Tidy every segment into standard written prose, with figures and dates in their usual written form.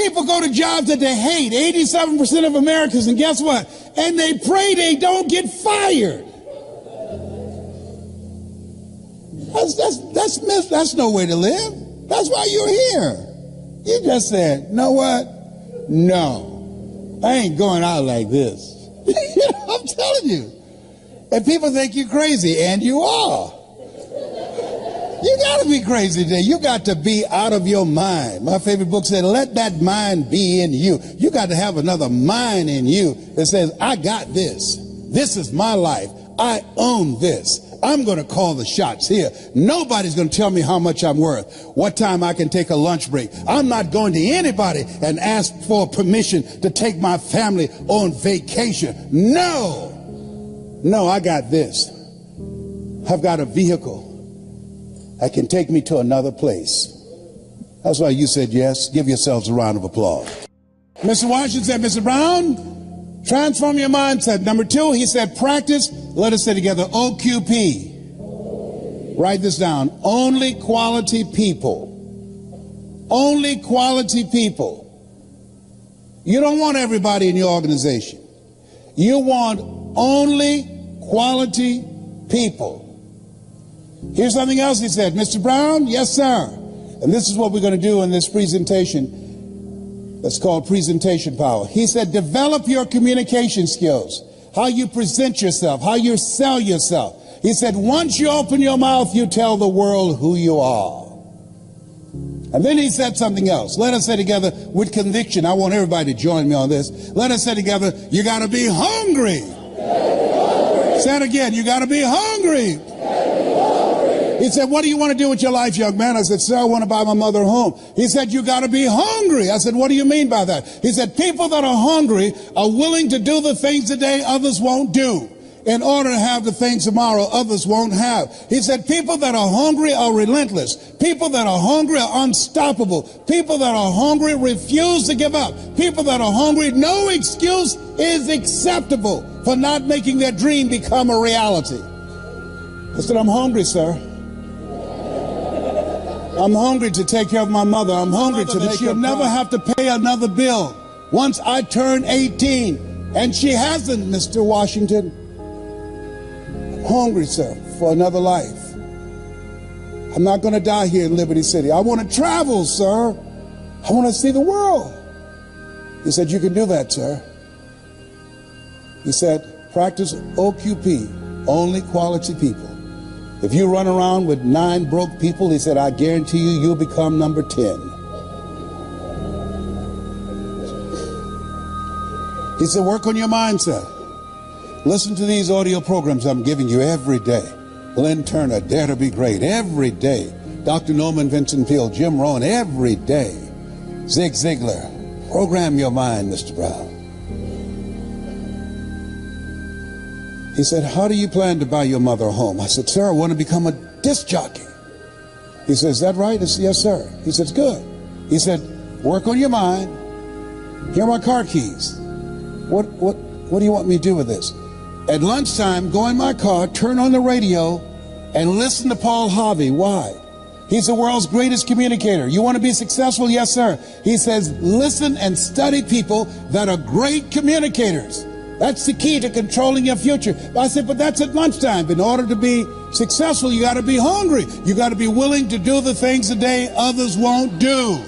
People go to jobs that they hate, 87% of Americans, and guess what? And they pray they don't get fired. That's no way to live. That's why you're here. You just said, you know what? No, I ain't going out like this. I'm telling you. And people think you're crazy, and you are. You got to be crazy today. You got to be out of your mind. My favorite book said, let that mind be in you. You got to have another mind in you that says, I got this. This is my life. I own this. I'm going to call the shots here. Nobody's going to tell me how much I'm worth, what time I can take a lunch break. I'm not going to anybody and ask for permission to take my family on vacation. No, I got this. I've got a vehicle that can take me to another place. That's why you said yes. Give yourselves a round of applause. Mr. Washington said, Mr. Brown, transform your mindset. Number 2, he said, practice. Let us say together, OQP. Write this down. Only quality people. Only quality people. You don't want everybody in your organization. You want only quality people. Here's something else he said. Mr. Brown, yes, sir. And this is what we're going to do in this presentation. That's called presentation power. He said, develop your communication skills. How you present yourself, how you sell yourself. He said, once you open your mouth, you tell the world who you are. And then he said something else. Let us say together with conviction. I want everybody to join me on this. Let us say together, you got to be hungry. Say it again, you got to be hungry. He said, what do you want to do with your life, young man? I said, sir, I want to buy my mother a home. He said, you got to be hungry. I said, what do you mean by that? He said, people that are hungry are willing to do the things today others won't do in order to have the things tomorrow others won't have. He said, people that are hungry are relentless. People that are hungry are unstoppable. People that are hungry refuse to give up. People that are hungry, no excuse is acceptable for not making their dream become a reality. I said, I'm hungry, sir. I'm hungry to take care of my mother. I'm hungry to that she'll never have to pay another bill once I turn 18. And she hasn't, Mr. Washington. I'm hungry, sir, for another life. I'm not going to die here in Liberty City. I want to travel, sir. I want to see the world. He said, you can do that, sir. He said, practice OQP, only quality people. If you run around with 9 broke people, he said, I guarantee you, you'll become number 10. He said, work on your mindset. Listen to these audio programs I'm giving you every day. Glenn Turner, Dare to Be Great, every day. Dr. Norman Vincent Peale, Jim Rohn, every day. Zig Ziglar, program your mind, Mr. Brown. He said, how do you plan to buy your mother a home? I said, sir, I want to become a disc jockey. He said, is that right? I said, yes, sir. He said, good. He said, work on your mind. Here are my car keys. What do you want me to do with this? At lunchtime, go in my car, turn on the radio, and listen to Paul Harvey. Why? He's the world's greatest communicator. You want to be successful? Yes, sir. He says, listen and study people that are great communicators. That's the key to controlling your future. I said, but that's at lunchtime. In order to be successful, you got to be hungry. You got to be willing to do the things today others won't do.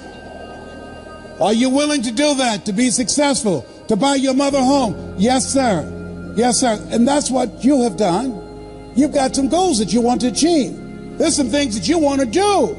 Are you willing to do that to be successful? To buy your mother home? Yes, sir. Yes, sir. And that's what you have done. You've got some goals that you want to achieve. There's some things that you want to do.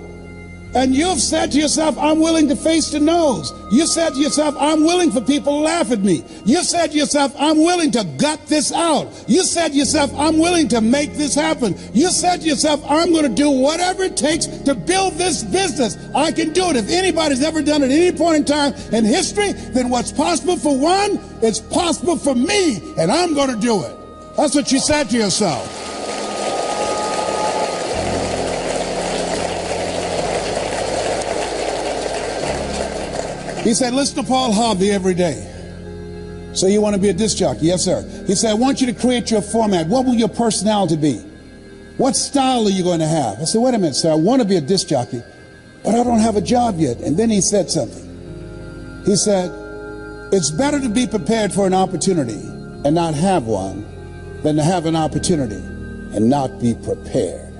And you've said to yourself, I'm willing to face the no's. You said to yourself, I'm willing for people to laugh at me. You said to yourself, I'm willing to gut this out. You said to yourself, I'm willing to make this happen. You said to yourself, I'm going to do whatever it takes to build this business. I can do it. If anybody's ever done it at any point in time in history, then what's possible for one, it's possible for me, and I'm going to do it. That's what you said to yourself. He said, listen to Paul Harvey every day. So you want to be a disc jockey? Yes, sir. He said, I want you to create your format. What will your personality be? What style are you going to have? I said, wait a minute, sir. I want to be a disc jockey, but I don't have a job yet. And then he said something. He said, it's better to be prepared for an opportunity and not have one than to have an opportunity and not be prepared.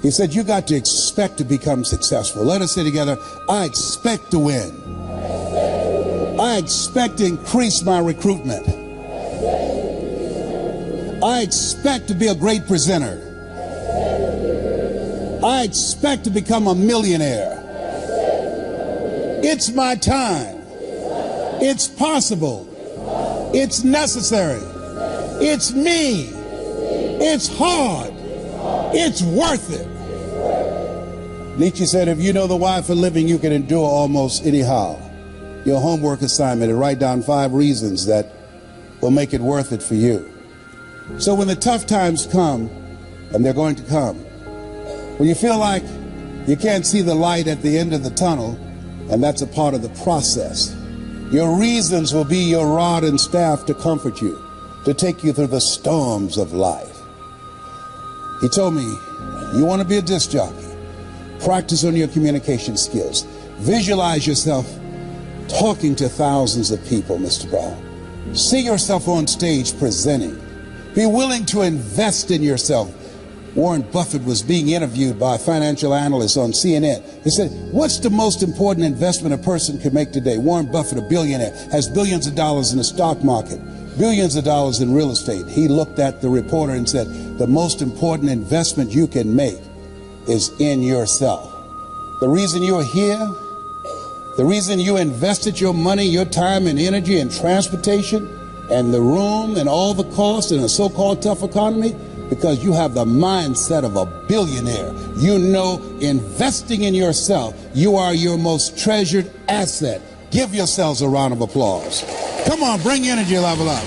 He said, you got to expect to become successful. Let us say together, I expect to win. I expect to increase my recruitment. I expect to be a great presenter. I expect to become a millionaire. It's my time. It's possible. It's necessary. It's me. It's hard. It's worth it. Nietzsche said, if you know the why for living, you can endure almost anyhow. Your homework assignment is write down 5 reasons that will make it worth it for you. So when the tough times come, and they're going to come, when you feel like you can't see the light at the end of the tunnel, and that's a part of the process, your reasons will be your rod and staff to comfort you, to take you through the storms of life. He told me, you want to be a disc jockey? Practice on your communication skills. Visualize yourself talking to thousands of people, Mr. Brown. See yourself on stage presenting. Be willing to invest in yourself. Warren Buffett was being interviewed by a financial analyst on CNN. He said, what's the most important investment a person can make today? Warren Buffett, a billionaire, has billions of dollars in the stock market, billions of dollars in real estate. He looked at the reporter and said, the most important investment you can make is in yourself. The reason you're here, the reason you invested your money, your time and energy and transportation and the room and all the costs in a so-called tough economy, because you have the mindset of a billionaire. You know, investing in yourself, you are your most treasured asset. Give yourselves a round of applause. Come on, bring energy level up.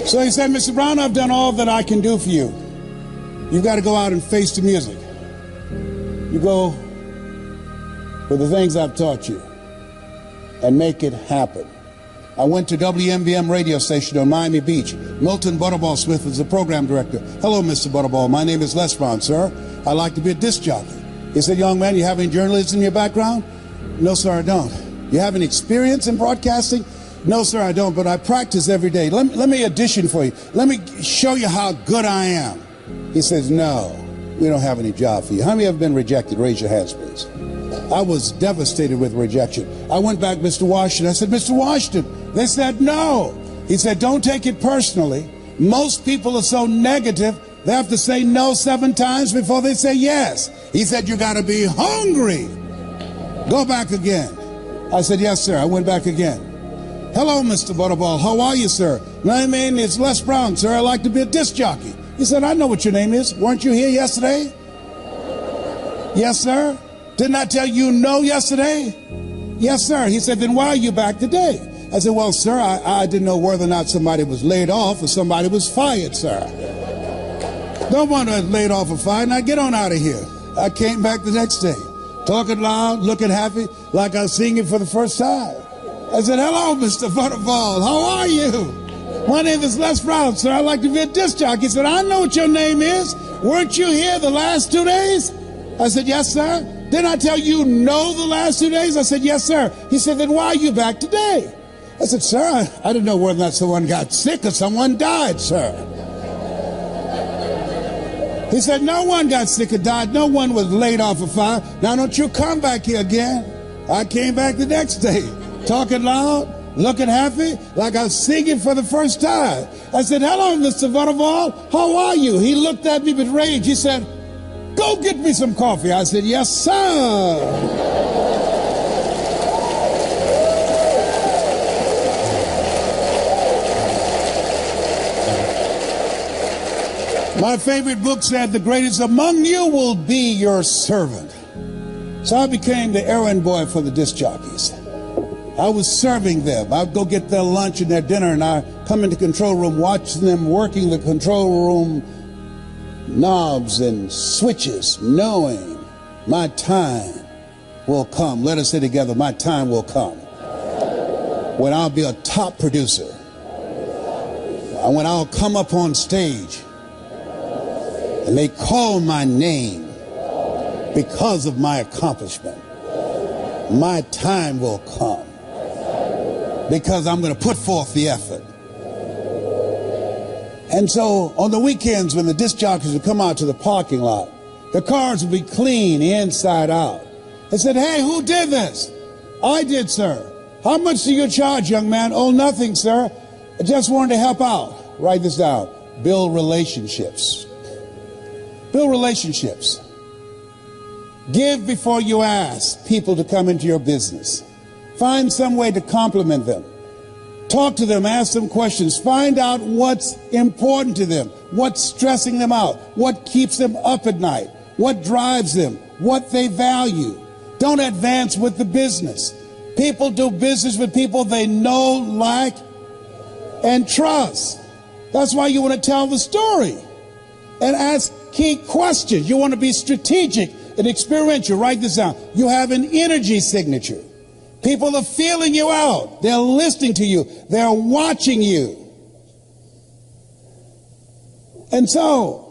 So he said, Mr. Brown, I've done all that I can do for you. You've got to go out and face the music. You go with the things I've taught you and make it happen. I went to WMBM radio station on Miami Beach. Milton Butterball Smith was the program director. Hello, Mr. Butterball. My name is Les Brown, sir. I like to be a disc jockey. He said, young man, you have any journalism in your background? No, sir, I don't. You have any experience in broadcasting? No, sir, I don't, but I practice every day. Let me audition for you. Let me show you how good I am. He says, no, we don't have any job for you. How many have been rejected? Raise your hands, please. I was devastated with rejection. I went back, Mr. Washington. I said, Mr. Washington. They said, no. He said, don't take it personally. Most people are so negative, they have to say no 7 times before they say yes. He said, you got to be hungry. Go back again. I said, yes, sir. I went back again. Hello, Mr. Butterball. How are you, sir? My name is Les Brown, sir. I like to be a disc jockey. He said, I know what your name is. Weren't you here yesterday? Yes, sir. Didn't I tell you no yesterday? Yes, sir. He said, then why are you back today? I said, well, sir, I didn't know whether or not somebody was laid off or somebody was fired, sir. Don't want to laid off or fired. Now get on out of here. I came back the next day, talking loud, looking happy, like I was singing for the first time. I said, hello, Mr. Butterball. How are you? My name is Les Brown, sir. I like to be a disc jockey. He said, I know what your name is. Weren't you here the last 2 days? I said, yes, sir. Didn't I tell you no the last 2 days? I said, yes, sir. He said, then why are you back today? I said, sir, I didn't know whether or not someone got sick or someone died, sir. He said, no one got sick or died. No one was laid off or fired. Now don't you come back here again. I came back the next day, talking loud, looking happy, like I was singing for the first time. I said, hello, Mr. Butterball. How are you? He looked at me with rage. He said, go get me some coffee. I said, yes, sir. My favorite book said, the greatest among you will be your servant. So I became the errand boy for the disc jockeys. I was serving them. I'd go get their lunch and their dinner, and I'd come into the control room, watching them working the control room knobs and switches, knowing my time will come. Let us say together, my time will come, when I'll be a top producer, and when I'll come up on stage and they call my name because of my accomplishment. My time will come because I'm going to put forth the effort. And so on the weekends when the disc jockeys would come out to the parking lot, the cars would be clean inside out. They said, hey, who did this? I did, sir. How much do you charge, young man? Oh, nothing, sir. I just wanted to help out. Write this down. Build relationships. Build relationships. Give before you ask people to come into your business. Find some way to compliment them. Talk to them, ask them questions. Find out what's important to them, what's stressing them out, what keeps them up at night, what drives them, what they value. Don't advance with the business. People do business with people they know, like, and trust. That's why you want to tell the story and ask key questions. You want to be strategic and experiential. Write this down. You have an energy signature. People are feeling you out. They're listening to you. They're watching you. And so,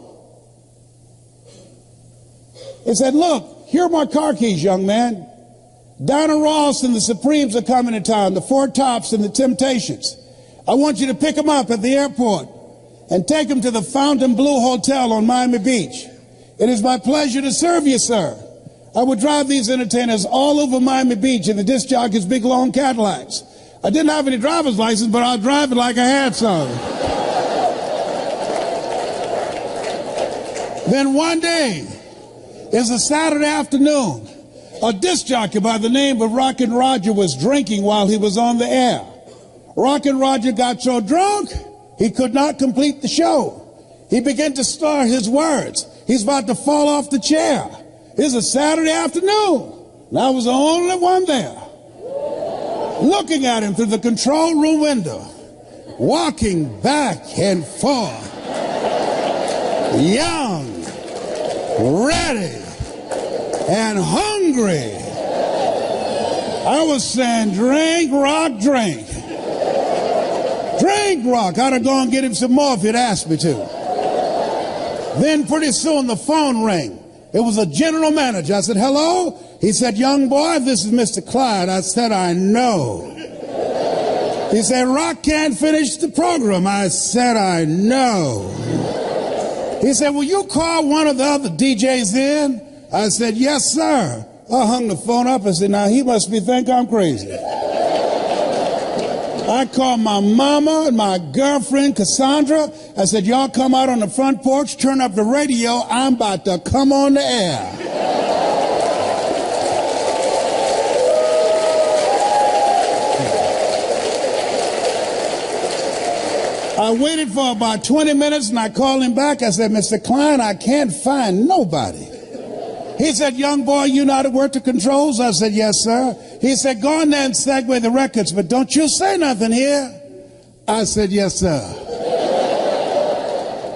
it said, look, here are my car keys, young man. Donna Ross and the Supremes are coming to town, the Four Tops and the Temptations. I want you to pick them up at the airport and take them to the Fontainebleau Hotel on Miami Beach. It is my pleasure to serve you, sir. I would drive these entertainers all over Miami Beach in the disc jockeys' big long Cadillacs. I didn't have any driver's license, but I'll drive it like I had some. Then one day, it's a Saturday afternoon, a disc jockey by the name of Rockin' Roger was drinking while he was on the air. Rockin' Roger got so drunk, he could not complete the show. He began to slur his words. He's about to fall off the chair. It's a Saturday afternoon, and I was the only one there, looking at him through the control room window, walking back and forth, young, ready, and hungry. I was saying, drink, rock, drink. Drink, rock. I'd have gone and get him some more if he'd asked me to. Then pretty soon the phone rang. It was a general manager. I said, hello? He said, young boy, this is Mr. Clyde. I said, I know. He said, Rock can't finish the program. I said, I know. He said, will you call one of the other DJs in? I said, yes, sir. I hung the phone up and said, now he must think I'm crazy. I called my mama and my girlfriend, Cassandra. I said, y'all come out on the front porch, turn up the radio. I'm about to come on the air. I waited for about 20 minutes and I called him back. I said, Mr. Klein, I can't find nobody. He said, young boy, you know how to work the controls? I said, yes, sir. He said, go in there and segue the records, but don't you say nothing here. I said, yes, sir.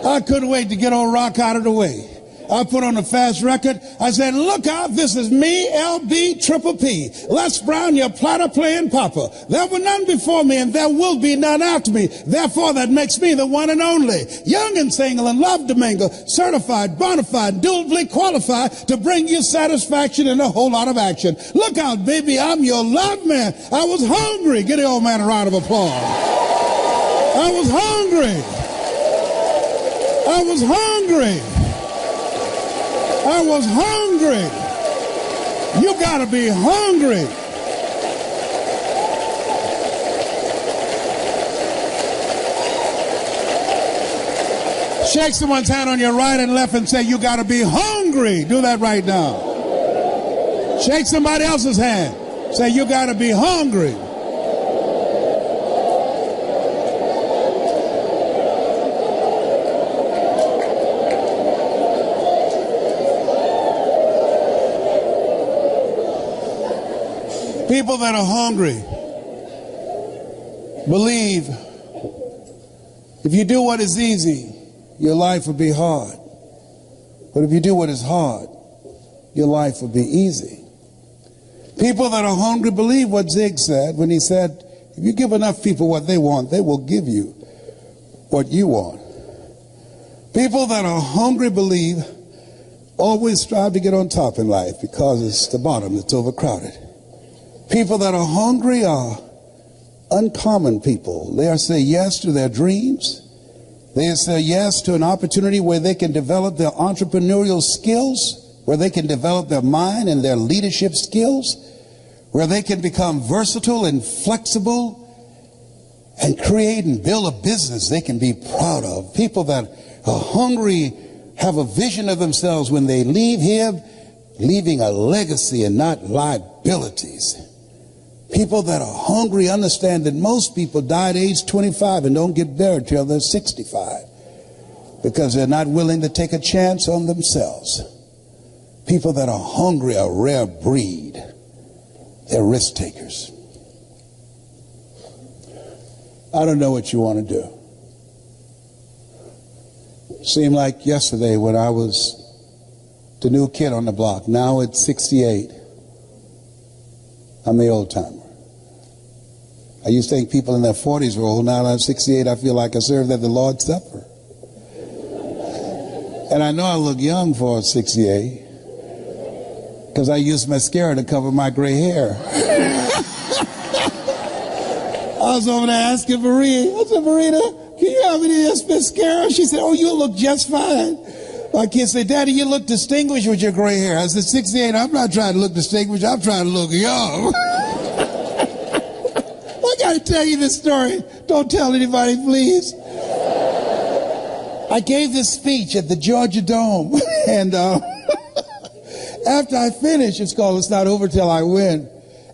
I couldn't wait to get old Rock out of the way. I put on a fast record. I said, look out, this is me, LB, Triple P. Les Brown, your platter playing papa. There were none before me, and there will be none after me. Therefore, that makes me the one and only. Young and single and love to mingle. Certified, bona fide, duly qualified to bring you satisfaction and a whole lot of action. Look out, baby, I'm your love man. I was hungry. Give the old man a round of applause. I was hungry. I was hungry. I was hungry. You gotta be hungry. Shake someone's hand on your right and left and say, you gotta be hungry. Do that right now. Shake somebody else's hand. Say, you gotta be hungry. People that are hungry believe if you do what is easy, your life will be hard. But if you do what is hard, your life will be easy. People that are hungry believe what Zig said when he said, if you give enough people what they want, they will give you what you want. People that are hungry believe always strive to get on top in life because it's the bottom that's overcrowded. People that are hungry are uncommon people. They say yes to their dreams. They say yes to an opportunity where they can develop their entrepreneurial skills, where they can develop their mind and their leadership skills, where they can become versatile and flexible and create and build a business they can be proud of. People that are hungry have a vision of themselves when they leave here, leaving a legacy and not liabilities. People that are hungry understand that most people die at age 25 and don't get buried till they're 65 because they're not willing to take a chance on themselves. People that are hungry are a rare breed. They're risk takers. I don't know what you want to do. Seemed like yesterday when I was the new kid on the block. Now at 68, I'm the old timer. I used to think people in their 40s were old. Now I'm 68, I feel like I served at the Lord's Supper. And I know I look young for 68 because I used mascara to cover my gray hair. I was over there asking Worrier. I said, Marita, can you have any of this mascara? She said, oh, you look just fine. My kids say, Daddy, you look distinguished with your gray hair. I said, 68, I'm not trying to look distinguished. I'm trying to look young. I got to tell you this story. Don't tell anybody, please. I gave this speech at the Georgia Dome. And after I finished, it's called It's Not Over Till I Win.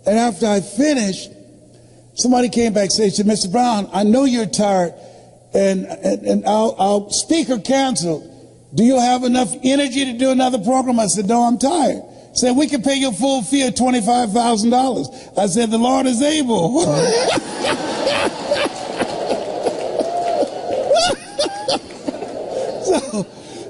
And after I finished, somebody came back and said, Mr. Brown, I know you're tired, and our speaker canceled. Do you have enough energy to do another program? I said, no, I'm tired. He said, we can pay your full fee of $25,000. I said, the Lord is able. So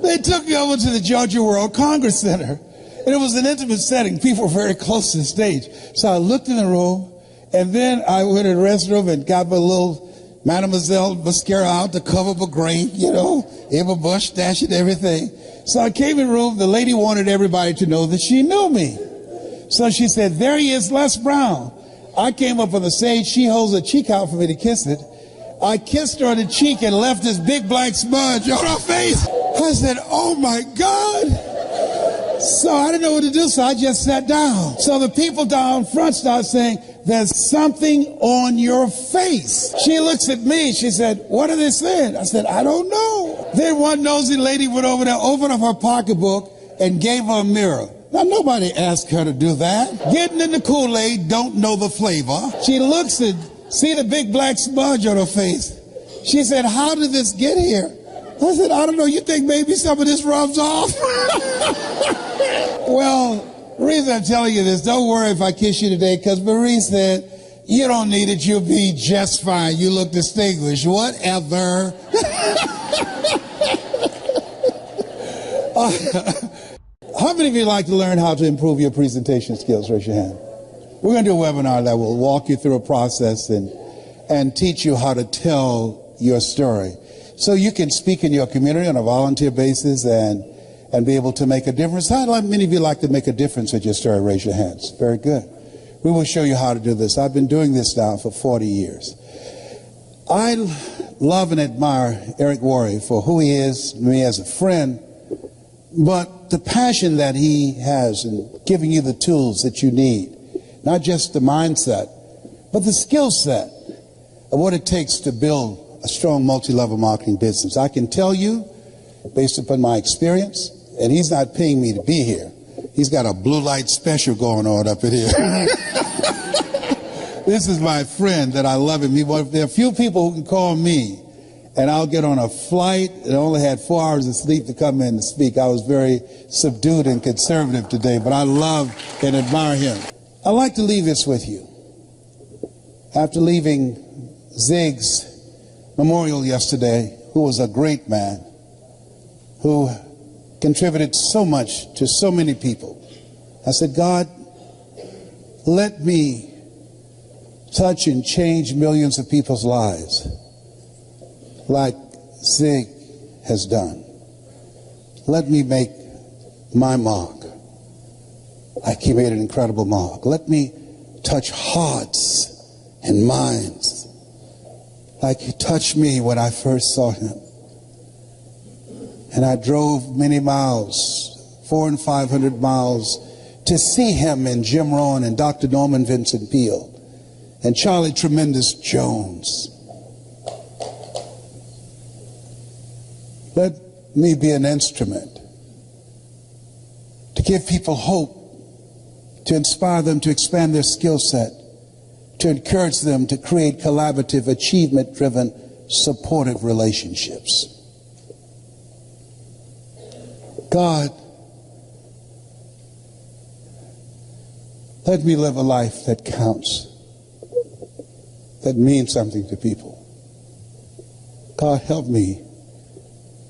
they took me over to the Georgia World Congress Center, and it was an intimate setting. People were very close to the stage. So I looked in the room, and then I went to the restroom and got my little Mademoiselle mascara out to cover my grain, you know, have a mustache and everything. So I came in the room. The lady wanted everybody to know that she knew me. So she said, there he is, Les Brown. I came up on the stage. She holds her cheek out for me to kiss it. I kissed her on the cheek and left this big black smudge on her face. I said, oh my God. So I didn't know what to do, so I just sat down. So the people down front started saying, there's something on your face. She looks at me. She said, what are they saying? I said, I don't know. Then one nosy lady went over there, opened up her pocketbook, and gave her a mirror. Now, nobody asked her to do that. Getting in the Kool-Aid, don't know the flavor. She looks and see the big black smudge on her face. She said, how did this get here? I said, I don't know. You think maybe some of this rubs off? Well, the reason I'm telling you this, don't worry if I kiss you today, because Marie said, you don't need it, you'll be just fine. You look distinguished. Whatever. How many of you like to learn how to improve your presentation skills? Raise your hand. We're going to do a webinar that will walk you through a process and teach you how to tell your story. So you can speak in your community on a volunteer basis and be able to make a difference. How many of you like to make a difference with your story? Raise your hands. Very good. We will show you how to do this. I've been doing this now for 40 years. I love and admire Eric Worrier for who he is, me as a friend, but the passion that he has in giving you the tools that you need, not just the mindset, but the skill set of what it takes to build a strong multi-level marketing business. I can tell you, based upon my experience, and he's not paying me to be here. He's got a blue light special going on up in here. This is my friend that I love him. There are few people who can call me, and I'll get on a flight and only had 4 hours of sleep to come in to speak. I was very subdued and conservative today, but I love and admire him. I'd like to leave this with you. After leaving Zig's memorial yesterday, who was a great man, who contributed so much to so many people. I said, God, let me touch and change millions of people's lives like Zig has done. Let me make my mark like he made an incredible mark. Let me touch hearts and minds like he touched me when I first saw him. And I drove many miles, 400 and 500 miles, to see him and Jim Rohn and Dr. Norman Vincent Peale and Charlie Tremendous Jones. Let me be an instrument to give people hope, to inspire them to expand their skill set, to encourage them to create collaborative, achievement-driven, supportive relationships. God, let me live a life that counts, that means something to people. God, help me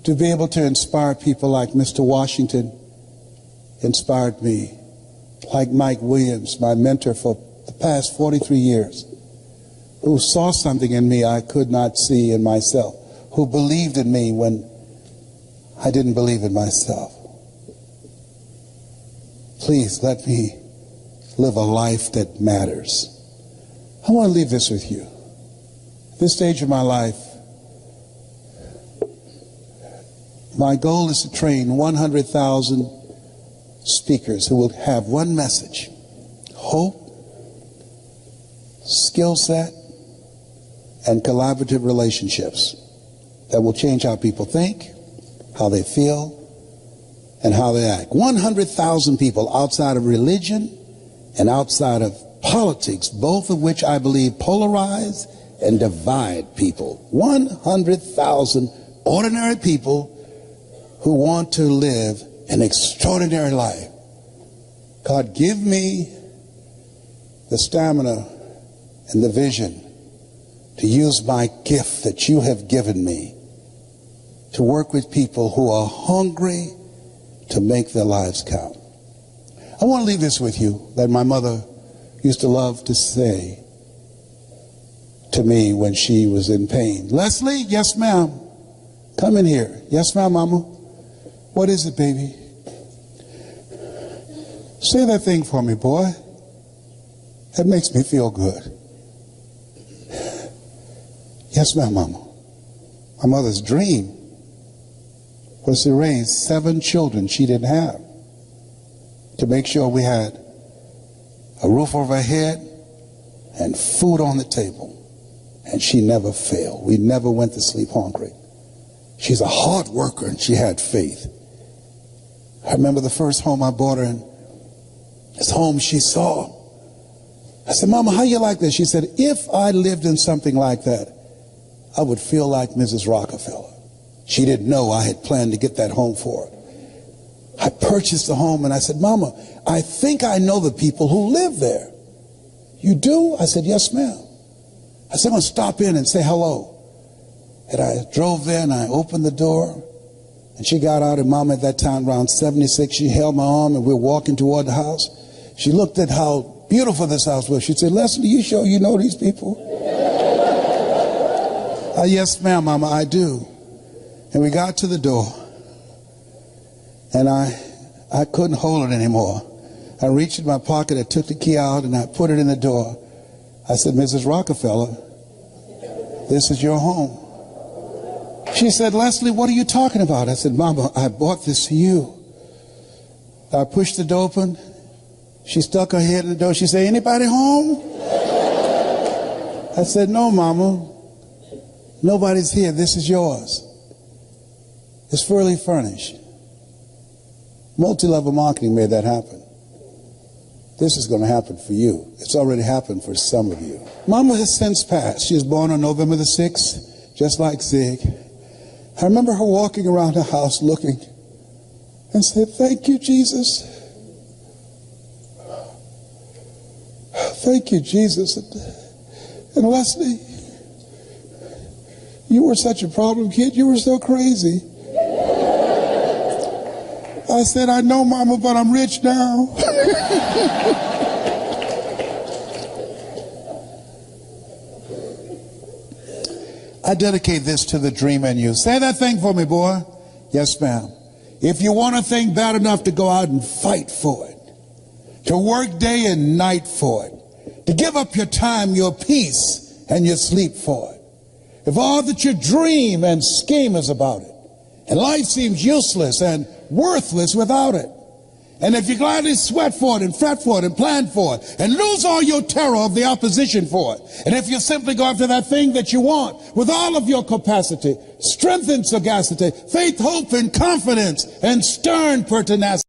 to be able to inspire people like Mr. Washington inspired me, like Mike Williams, my mentor for the past 43 years, who saw something in me I could not see in myself, who believed in me when I didn't believe in myself. Please let me live a life that matters. I want to leave this with you. At this stage of my life, my goal is to train 100,000 speakers who will have one message: hope, skill set, and collaborative relationships that will change how people think, how they feel, and how they act. 100,000 people outside of religion and outside of politics, both of which I believe polarize and divide people. 100,000 ordinary people who want to live an extraordinary life. God, give me the stamina and the vision to use my gift that you have given me to work with people who are hungry to make their lives count. I want to leave this with you that my mother used to love to say to me when she was in pain. Leslie, yes ma'am. Come in here. Yes ma'am, mama. What is it, baby? Say that thing for me, boy. That makes me feel good. Yes ma'am, mama. My mother's dream was to raise 7 children she didn't have, to make sure we had a roof over our head and food on the table. And she never failed. We never went to sleep hungry. She's a hard worker and she had faith. I remember the first home I bought her in, this home she saw. I said, Mama, how you like this? She said, if I lived in something like that, I would feel like Mrs. Rockefeller. She didn't know I had planned to get that home for her. I purchased the home and I said, Mama, I think I know the people who live there. You do? I said, yes, ma'am. I said, I'm going to stop in and say hello. And I drove there and I opened the door. And she got out, and Mama at that time, around 76, she held my arm and we were walking toward the house. She looked at how beautiful this house was. She said, Leslie, you sure you know these people? Yes, ma'am, Mama, I do. And we got to the door, and I couldn't hold it anymore. I reached in my pocket, I took the key out, and I put it in the door. I said, Mrs. Rockefeller, this is your home. She said, Leslie, what are you talking about? I said, Mama, I bought this for you. I pushed the door open. She stuck her head in the door. She said, anybody home? I said, no, Mama. Nobody's here. This is yours. It's fully furnished. Multi-level marketing made that happen. This is going to happen for you. It's already happened for some of you. Mama has since passed. She was born on November the 6th, just like Zig. I remember her walking around the house looking and said, thank you, Jesus. Thank you, Jesus. And Leslie, you were such a problem kid. You were so crazy. I said, I know, Mama, but I'm rich now. I dedicate this to the dream in you. Say that thing for me, boy. Yes, ma'am. If you want a thing bad enough to go out and fight for it, to work day and night for it, to give up your time, your peace, and your sleep for it, if all that you dream and scheme is about it, and life seems useless and worthless without it, and if you gladly sweat for it and fret for it and plan for it and lose all your terror of the opposition for it, and if you simply go after that thing that you want with all of your capacity, strength and sagacity, faith, hope, and confidence, and stern pertinacity,